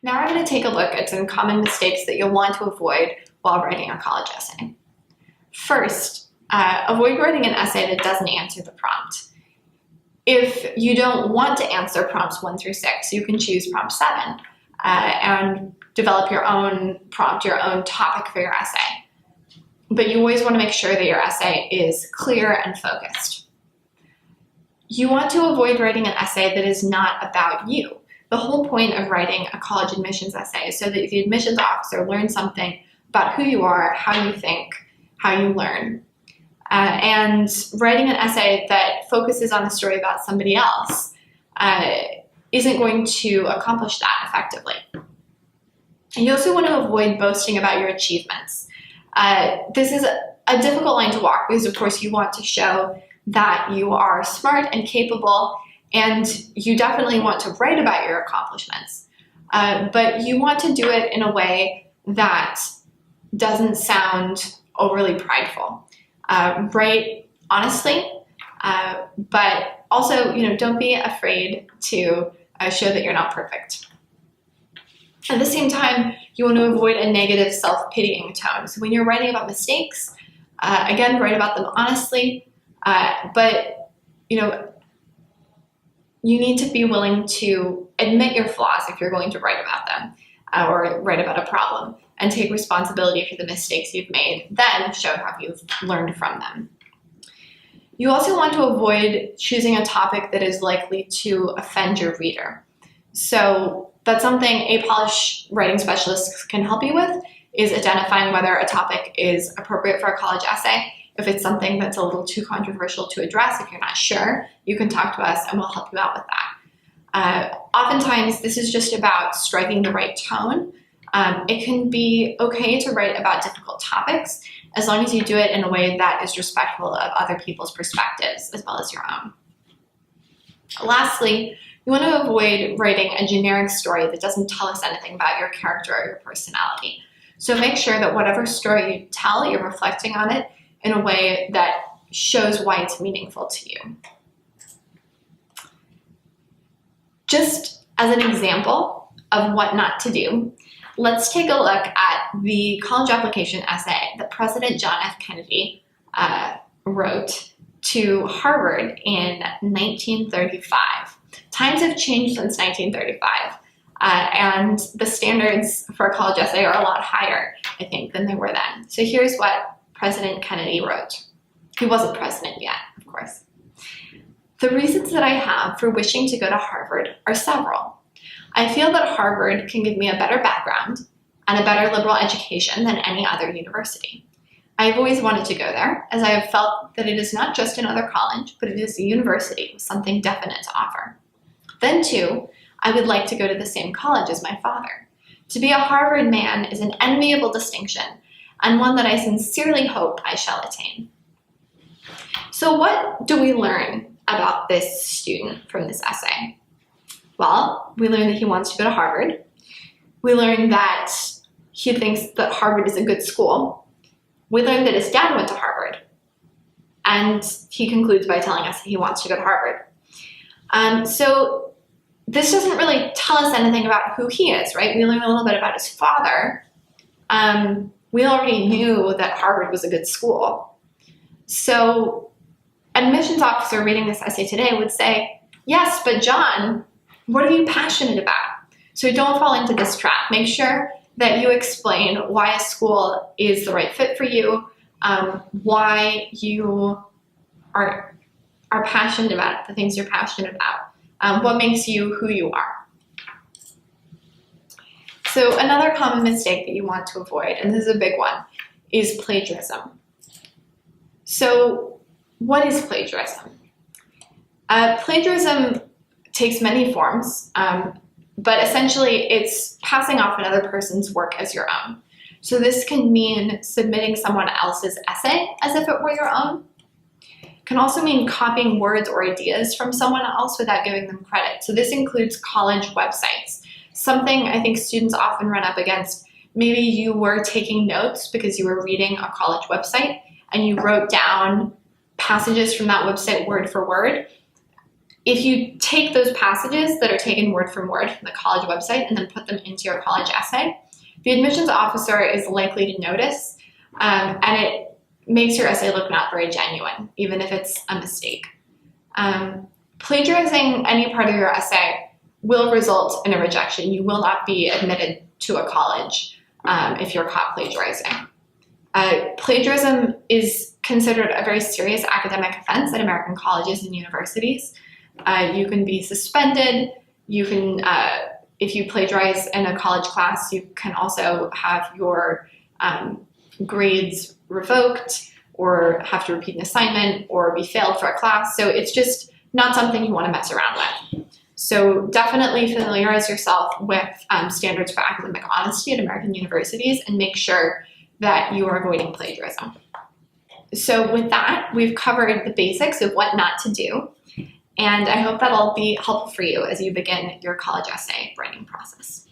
Now we're going to take a look at some common mistakes that you'll want to avoid while writing a college essay. First, avoid writing an essay that doesn't answer the prompt. If you don't want to answer prompts 1 through 6, you can choose prompt 7 and develop your own prompt, your own topic for your essay. But you always want to make sure that your essay is clear and focused. You want to avoid writing an essay that is not about you. The whole point of writing a college admissions essay is so that the admissions officer learns something about who you are, how you think, how you learn. And writing an essay that focuses on a story about somebody else isn't going to accomplish that effectively. And you also want to avoid boasting about your achievements. This is a difficult line to walk because, of course, you want to show that you are smart and capable, and you definitely want to write about your accomplishments. But you want to do it in a way that doesn't sound overly prideful. Write honestly, but also, don't be afraid to show that you're not perfect. At the same time, you want to avoid a negative self-pitying tone. So when you're writing about mistakes, again, write about them honestly, but you need to be willing to admit your flaws if you're going to write about them or write about a problem, and take responsibility for the mistakes you've made, then show how you've learned from them. You also want to avoid choosing a topic that is likely to offend your reader. So that's something a Polish writing specialist can help you with, is identifying whether a topic is appropriate for a college essay. If it's something that's a little too controversial to address, if you're not sure, you can talk to us and we'll help you out with that. Oftentimes, this is just about striking the right tone. It can be okay to write about difficult topics as long as you do it in a way that is respectful of other people's perspectives as well as your own. Lastly, you want to avoid writing a generic story that doesn't tell us anything about your character or your personality. So make sure that whatever story you tell, you're reflecting on it in a way that shows why it's meaningful to you. Just as an example of what not to do, let's take a look at the college application essay that President John F. Kennedy wrote to Harvard in 1935. Times have changed since 1935, and the standards for a college essay are a lot higher, I think, than they were then. So here's what President Kennedy wrote. He wasn't president yet, of course. The reasons that I have for wishing to go to Harvard are several. I feel that Harvard can give me a better background and a better liberal education than any other university. I have always wanted to go there, as I have felt that it is not just another college, but it is a university with something definite to offer. Then, too, I would like to go to the same college as my father. To be a Harvard man is an enviable distinction, and one that I sincerely hope I shall attain. So what do we learn about this student from this essay? Well, we learn that he wants to go to Harvard. We learn that he thinks that Harvard is a good school. We learn that his dad went to Harvard. And he concludes by telling us that he wants to go to Harvard. So this doesn't really tell us anything about who he is, right? We learn a little bit about his father. We already knew that Harvard was a good school. So an admissions officer reading this essay today would say, yes, but John, what are you passionate about? So don't fall into this trap. Make sure that you explain why a school is the right fit for you, why you are passionate about it, the things you're passionate about, what makes you who you are. So another common mistake that you want to avoid, and this is a big one, is plagiarism. So what is plagiarism? Plagiarism takes many forms, but essentially it's passing off another person's work as your own. So this can mean submitting someone else's essay as if it were your own. It can also mean copying words or ideas from someone else without giving them credit. So this includes college websites. Something I think students often run up against. Maybe you were taking notes because you were reading a college website and you wrote down passages from that website word for word. if you take those passages that are taken word for word from the college website and then put them into your college essay, the admissions officer is likely to notice, and it makes your essay look not very genuine, even if it's a mistake. Plagiarizing any part of your essay will result in a rejection. You will not be admitted to a college if you're caught plagiarizing. Plagiarism is considered a very serious academic offense at American colleges and universities. You can be suspended. You can, if you plagiarize in a college class, you can also have your grades revoked or have to repeat an assignment or be failed for a class. So it's just not something you want to mess around with. So definitely familiarize yourself with standards for academic honesty at American universities and make sure that you are avoiding plagiarism. So with that, we've covered the basics of what not to do. And I hope that'll be helpful for you as you begin your college essay writing process.